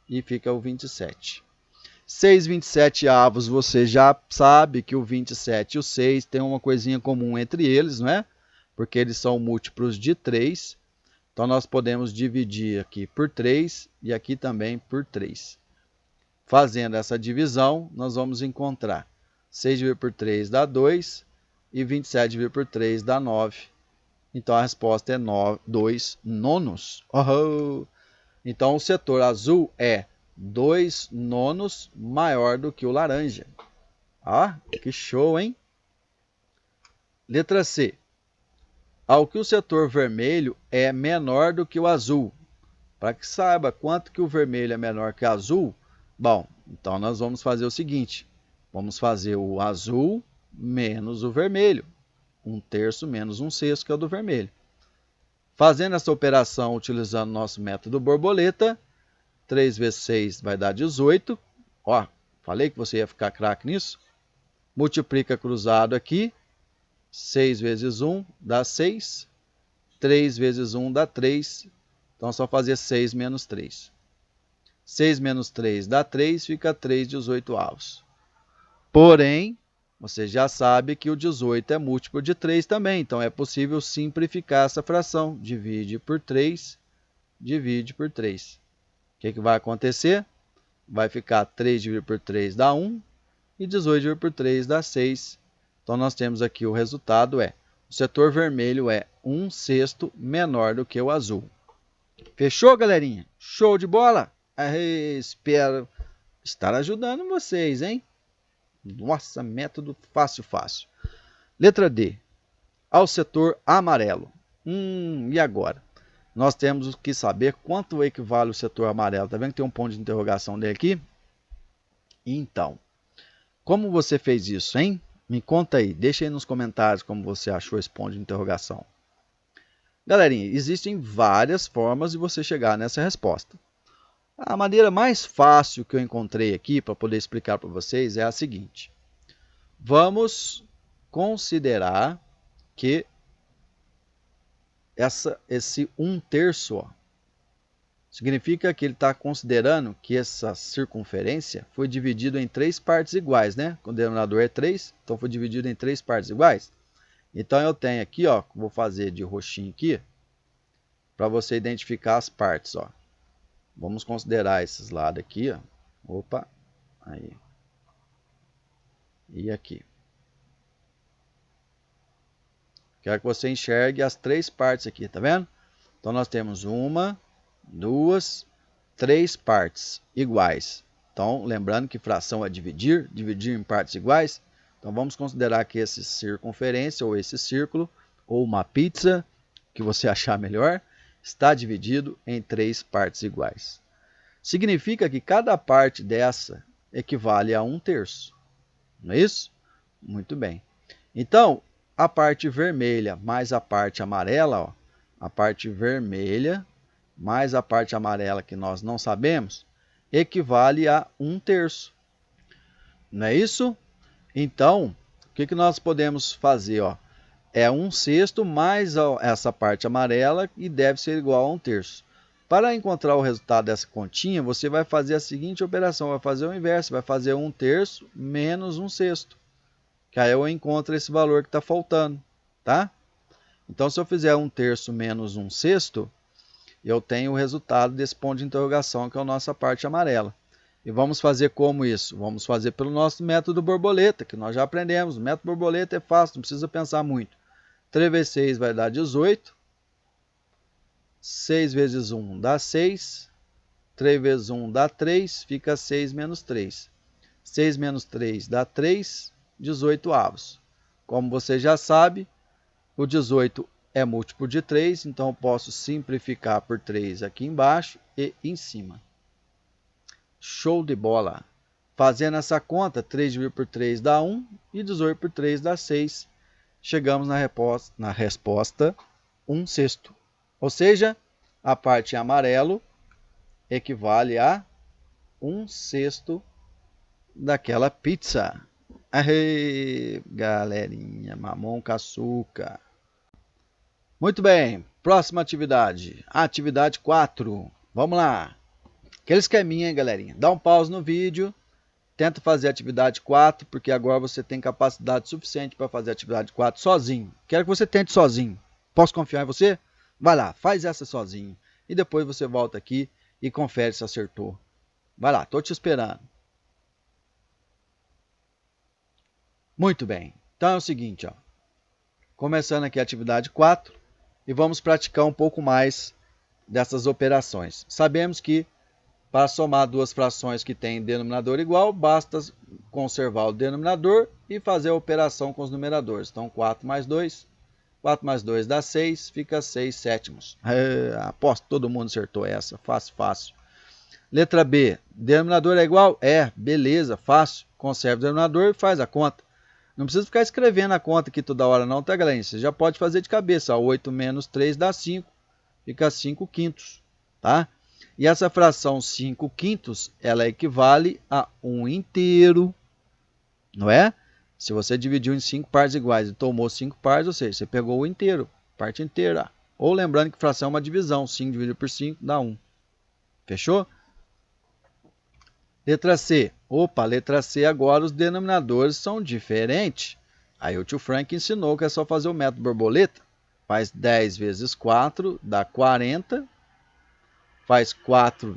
e fica o 27. 6/27, você já sabe que o 27 e o 6 tem uma coisinha comum entre eles, não é? Porque eles são múltiplos de 3. Então, nós podemos dividir aqui por 3 e aqui também por 3. Fazendo essa divisão, nós vamos encontrar 6 dividido por 3 dá 2 e 27 dividido por 3 dá 9. Então, a resposta é 2/9. Oh! Então, o setor azul é 2/9 maior do que o laranja. Ah, que show, hein? Letra C. Ao que o setor vermelho é menor do que o azul. Para que saiba quanto que o vermelho é menor que o azul, bom, então nós vamos fazer o seguinte. Vamos fazer o azul menos o vermelho. 1/3 menos 1/6, que é o do vermelho. Fazendo essa operação utilizando nosso método borboleta, 3 vezes 6 vai dar 18. Ó, falei que você ia ficar craque nisso. Multiplica cruzado aqui. 6 vezes 1 dá 6. 3 vezes 1 dá 3. Então, é só fazer 6 menos 3. 6 menos 3 dá 3, fica 3/18. Porém, você já sabe que o 18 é múltiplo de 3 também. Então, é possível simplificar essa fração. Divide por 3, divide por 3. O que vai acontecer? Vai ficar 3 dividido por 3 dá 1 e 18 dividido por 3 dá 6. Então, nós temos aqui o resultado é o setor vermelho é 1/6 menor do que o azul. Fechou, galerinha? Show de bola? Espero estar ajudando vocês, hein? Nossa, método fácil, fácil. Letra D. Ao setor amarelo. E agora? Nós temos que saber quanto equivale o setor amarelo. Tá vendo que tem um ponto de interrogação dele aqui? Então, como você fez isso, hein? Me conta aí, deixa aí nos comentários como você achou esse ponto de interrogação. Galerinha, existem várias formas de você chegar nessa resposta. A maneira mais fácil que eu encontrei aqui para poder explicar para vocês é a seguinte. Vamos considerar que esse 1/3, ó, significa que ele está considerando que essa circunferência foi dividida em 3 partes iguais, né? O denominador é 3, então foi dividido em 3 partes iguais. Então eu tenho aqui, ó, vou fazer de roxinho aqui, para você identificar as partes, ó. Vamos considerar esses lados aqui, ó. Opa, aí. E aqui. Quero que você enxergue as 3 partes aqui, tá vendo? Então nós temos 1, 2, 3 partes iguais. Então, lembrando que fração é dividir em partes iguais. Então vamos considerar que essa circunferência, ou esse círculo, ou uma pizza, que você achar melhor, está dividido em 3 partes iguais. Significa que cada parte dessa equivale a 1/3. Não é isso? Muito bem. Então, a parte vermelha mais a parte amarela, ó, a parte vermelha mais a parte amarela que nós não sabemos, equivale a 1/3. Não é isso? Então, o que nós podemos fazer? Ó? É 1/6 mais essa parte amarela e deve ser igual a 1/3. Para encontrar o resultado dessa continha, você vai fazer a seguinte operação, vai fazer o inverso, vai fazer 1/3 menos 1/6. Que aí eu encontro esse valor que está faltando, tá? Então, se eu fizer 1/3 menos 1/6, eu tenho o resultado desse ponto de interrogação, que é a nossa parte amarela. E vamos fazer como isso? Vamos fazer pelo nosso método borboleta, que nós já aprendemos. O método borboleta é fácil, não precisa pensar muito. 3 vezes 6 vai dar 18. 6 vezes 1 dá 6. 3 vezes 1 dá 3, fica 6 menos 3. 6 menos 3 dá 3, 18 avos. Como você já sabe, o 18 é múltiplo de 3, então eu posso simplificar por 3 aqui embaixo e em cima. Show de bola! Fazendo essa conta, 3 dividido por 3 dá 1 e 18 por 3 dá 6. Chegamos na resposta 1/6. Ou seja, a parte amarelo equivale a 1/6 daquela pizza. Aê, galerinha, mamão com açúcar. Muito bem, próxima atividade. Atividade 4. Vamos lá. Aquele esqueminha, hein, galerinha? Dá um pause no vídeo. Tenta fazer a atividade 4, porque agora você tem capacidade suficiente para fazer a atividade 4 sozinho. Quero que você tente sozinho. Posso confiar em você? Vai lá, faz essa sozinho. E depois você volta aqui e confere se acertou. Vai lá, estou te esperando. Muito bem. Então é o seguinte, ó. Começando aqui a atividade 4 e vamos praticar um pouco mais dessas operações. Sabemos que para somar duas frações que têm denominador igual, basta conservar o denominador e fazer a operação com os numeradores. Então 4 mais 2, 4 mais 2 dá 6, fica 6 sétimos. Aposto que todo mundo acertou essa, fácil, fácil. Letra B, denominador é igual? É, beleza, fácil. Conserva o denominador e faz a conta. Não precisa ficar escrevendo a conta aqui toda hora não, tá, galera? Você já pode fazer de cabeça. 8 menos 3 dá 5, fica 5 quintos, tá? E essa fração 5 quintos, ela equivale a 1 inteiro, não é? Se você dividiu em 5 partes iguais e tomou 5 partes, ou seja, você pegou o inteiro, parte inteira. Ou lembrando que fração é uma divisão, 5 dividido por 5 dá 1. Fechou? Letra C. Opa, letra C agora os denominadores são diferentes. Aí o tio Frank ensinou que é só fazer o método borboleta. Faz 10 vezes 4 dá 40. Faz 4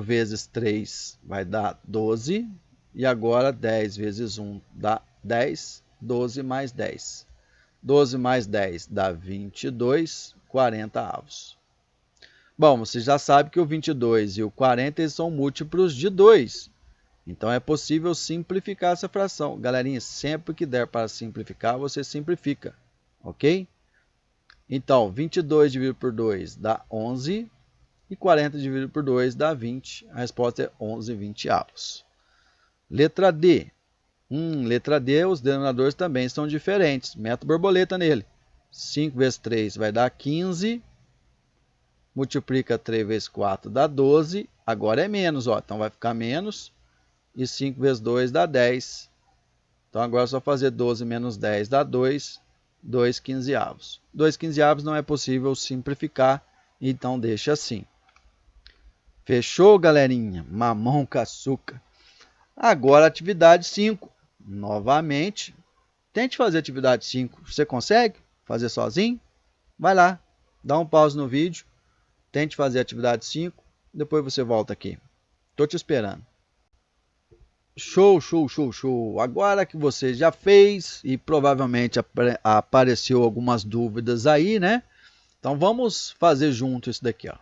vezes 3 vai dar 12. E agora 10 vezes 1 dá 10. 12 mais 10. 12 mais 10 dá 22 40avos. Bom, você já sabe que o 22 e o 40 eles são múltiplos de 2. Então é possível simplificar essa fração. Galerinha, sempre que der para simplificar, você simplifica. Ok? Então, 22 dividido por 2 dá 11. E 40 dividido por 2 dá 20. A resposta é 11 20avos. Letra D. Letra D, os denominadores também são diferentes. Meta borboleta nele. 5 vezes 3 vai dar 15. Multiplica 3 vezes 4 dá 12. Agora é menos, ó. Então vai ficar menos. E 5 vezes 2 dá 10. Então agora é só fazer 12 menos 10 dá 2. 2 15avos. 2 15avos não é possível simplificar. Então deixa assim. Fechou, galerinha? Mamão com açúcar. Agora atividade 5. Novamente, tente fazer atividade 5. Você consegue fazer sozinho? Vai lá, dá um pause no vídeo, tente fazer atividade 5, depois você volta aqui. Estou te esperando. Show, show, show, show. Agora que você já fez e provavelmente apareceu algumas dúvidas aí, né? Então vamos fazer junto isso daqui, ó.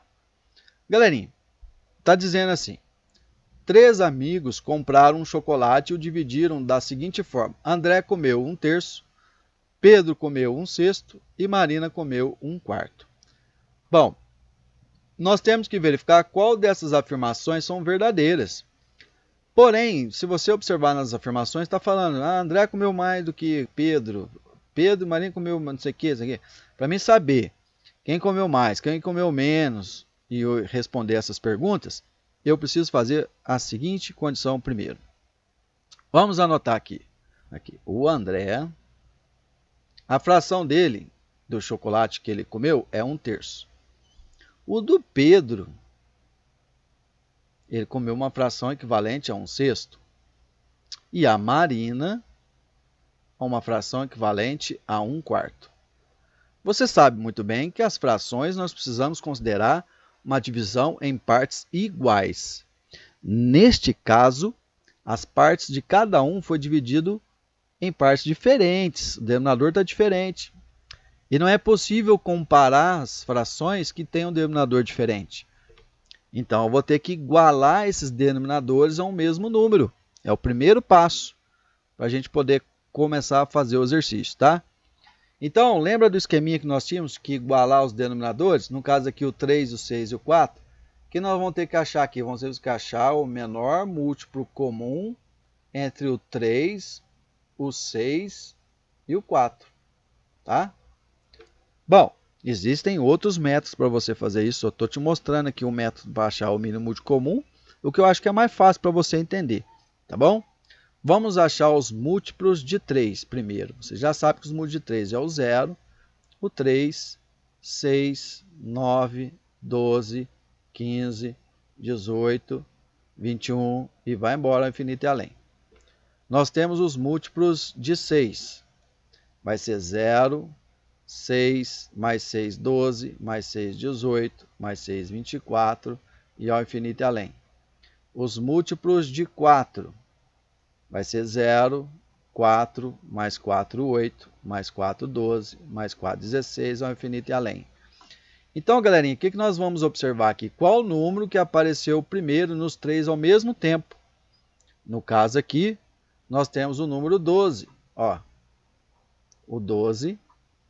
Galerinha, tá dizendo assim. 3 amigos compraram um chocolate e o dividiram da seguinte forma. André comeu 1/3, Pedro comeu 1/6 e Marina comeu 1/4. Bom, nós temos que verificar qual dessas afirmações são verdadeiras. Porém, se você observar nas afirmações, está falando, André comeu mais do que Pedro e Marina comeu não sei o que, isso aqui. Para mim saber quem comeu mais, quem comeu menos e eu responder essas perguntas, eu preciso fazer a seguinte condição primeiro. Vamos anotar aqui. O André, a fração dele, do chocolate que ele comeu, é 1/3. O do Pedro, ele comeu uma fração equivalente a 1/6. E a Marina, uma fração equivalente a 1/4. Você sabe muito bem que as frações nós precisamos considerar uma divisão em partes iguais. Neste caso, as partes de cada um foi dividido em partes diferentes. O denominador está diferente. E não é possível comparar as frações que têm um denominador diferente. Então, eu vou ter que igualar esses denominadores a um mesmo número. É o primeiro passo para a gente poder começar a fazer o exercício, tá? Então, lembra do esqueminha que nós tínhamos que igualar os denominadores? No caso aqui, o 3, o 6 e o 4. O que nós vamos ter que achar aqui? Vamos ter que achar o menor múltiplo comum entre o 3, o 6 e o 4. Tá? Bom, existem outros métodos para você fazer isso. Eu estou te mostrando aqui um método para achar o mínimo múltiplo comum. O que eu acho que é mais fácil para você entender. Tá bom? Vamos achar os múltiplos de 3 primeiro. Você já sabe que os múltiplos de 3 é o 0, o 3, 6, 9, 12, 15, 18, 21 e vai embora ao infinito e além. Nós temos os múltiplos de 6. Vai ser 0, 6, mais 6, 12, mais 6, 18, mais 6, 24 e ao infinito e além. Os múltiplos de 4. Vai ser 0, 4, mais 4, 8, mais 4, 12, mais 4, 16, ao infinito e além. Então, galerinha, o que nós vamos observar aqui? Qual o número que apareceu primeiro nos 3 ao mesmo tempo? No caso aqui, nós temos o número 12. Ó, o 12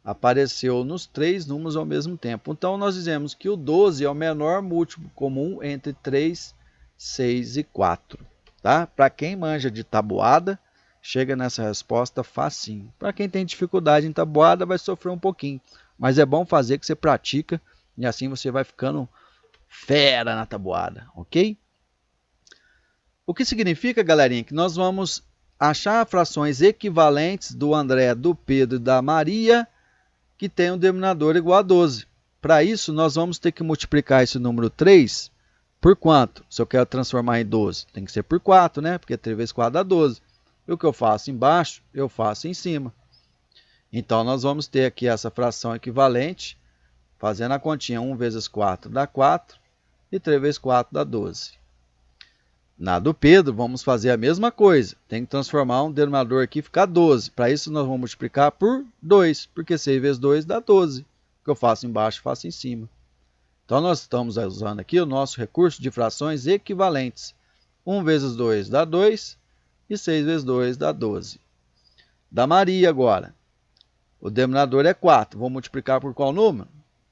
apareceu nos 3 números ao mesmo tempo. Então, nós dizemos que o 12 é o menor múltiplo comum entre 3, 6 e 4. Tá? Para quem manja de tabuada, chega nessa resposta facinho. Para quem tem dificuldade em tabuada, vai sofrer um pouquinho. Mas é bom fazer que você pratica e assim você vai ficando fera na tabuada, ok? O que significa, galerinha, que nós vamos achar frações equivalentes do André, do Pedro e da Maria que tem um denominador igual a 12. Para isso, nós vamos ter que multiplicar esse número 3 por quanto? Se eu quero transformar em 12, tem que ser por 4, né? Porque 3 vezes 4 dá 12. E o que eu faço embaixo, eu faço em cima. Então, nós vamos ter aqui essa fração equivalente, fazendo a continha 1 vezes 4 dá 4, e 3 vezes 4 dá 12. Na do Pedro, vamos fazer a mesma coisa. Tem que transformar um denominador aqui e ficar 12. Para isso, nós vamos multiplicar por 2, porque 6 vezes 2 dá 12. O que eu faço embaixo, faço em cima. Então, nós estamos usando aqui o nosso recurso de frações equivalentes. 1 vezes 2 dá 2 e 6 vezes 2 dá 12. Da Maria agora. O denominador é 4. Vou multiplicar por qual número?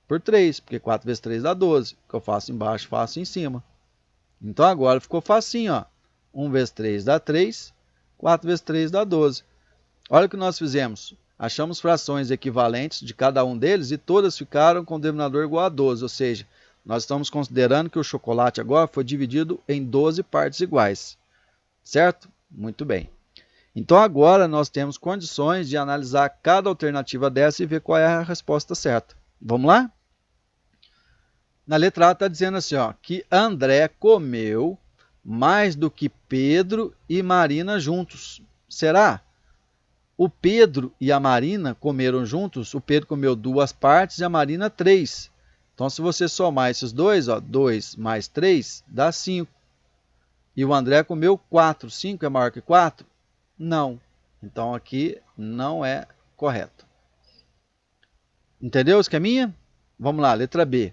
Por 3, porque 4 vezes 3 dá 12. O que eu faço embaixo, faço em cima. Então, agora ficou facinho, ó. 1 vezes 3 dá 3, 4 vezes 3 dá 12. Olha o que nós fizemos. Achamos frações equivalentes de cada um deles e todas ficaram com o denominador igual a 12. Ou seja, nós estamos considerando que o chocolate agora foi dividido em 12 partes iguais. Certo? Muito bem. Então, agora nós temos condições de analisar cada alternativa dessa e ver qual é a resposta certa. Vamos lá? Na letra A está dizendo assim, ó, que André comeu mais do que Pedro e Marina juntos. Será? O Pedro e a Marina comeram juntos, o Pedro comeu 2 partes e a Marina 3. Então, se você somar esses dois, ó, 2 mais 3 dá 5. E o André comeu 4. 5 é maior que 4? Não. Então, aqui não é correto. Entendeu o esqueminha? Vamos lá, letra B.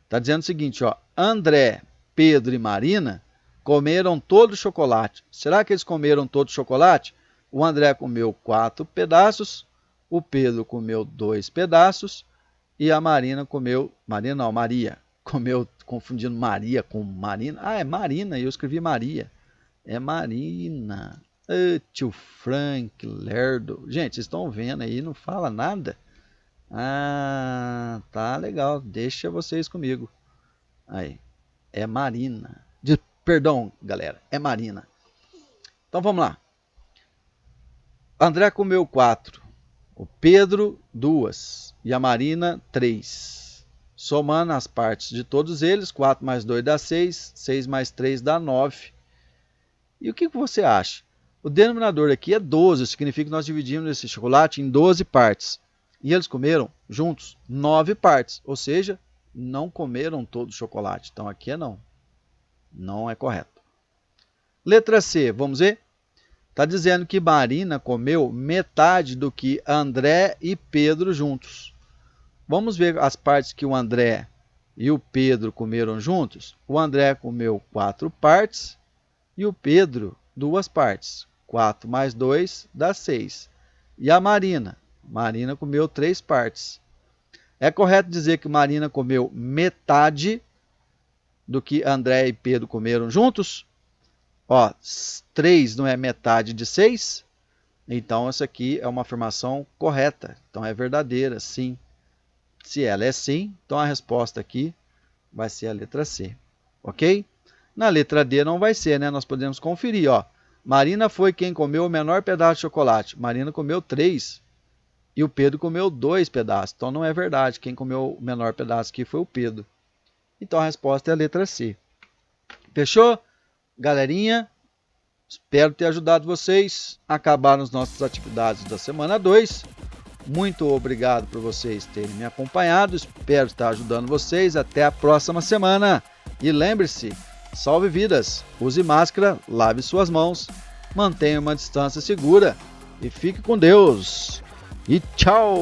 Está dizendo o seguinte, ó, André, Pedro e Marina comeram todo o chocolate. Será que eles comeram todo o chocolate? O André comeu 4 pedaços, o Pedro comeu 2 pedaços e a Marina comeu... Maria comeu, confundindo Maria com Marina. Ah, é Marina, e eu escrevi Maria. É Marina. Tio Frank, lerdo. Gente, vocês estão vendo aí, não fala nada? Ah, tá legal. Deixa vocês comigo. Aí, é Marina. Perdão, galera, é Marina. Então, vamos lá. André comeu 4. O Pedro, 2. E a Marina, 3. Somando as partes de todos eles, 4 mais 2 dá 6. 6 mais 3 dá 9. E o que você acha? O denominador aqui é 12. Significa que nós dividimos esse chocolate em 12 partes. E eles comeram juntos 9 partes, ou seja, não comeram todo o chocolate. Então, aqui é não. Não é correto. Letra C, vamos ver? Está dizendo que Marina comeu metade do que André e Pedro juntos. Vamos ver as partes que o André e o Pedro comeram juntos. O André comeu 4 partes e o Pedro 2 partes. 4 mais 2 dá 6. E a Marina? Marina comeu 3 partes. É correto dizer que Marina comeu metade do que André e Pedro comeram juntos? Ó, 3 não é metade de 6? Então, essa aqui é uma afirmação correta. Então, é verdadeira, sim. Se ela é sim, então a resposta aqui vai ser a letra C. Ok? Na letra D não vai ser, né? Nós podemos conferir, ó. Marina foi quem comeu o menor pedaço de chocolate. Marina comeu 3. E o Pedro comeu 2 pedaços. Então, não é verdade. Quem comeu o menor pedaço aqui foi o Pedro. Então, a resposta é a letra C. Fechou? Galerinha, espero ter ajudado vocês a acabar as nossas atividades da semana 2. Muito obrigado por vocês terem me acompanhado. Espero estar ajudando vocês. Até a próxima semana. E lembre-se, salve vidas, use máscara, lave suas mãos, mantenha uma distância segura e fique com Deus. E tchau!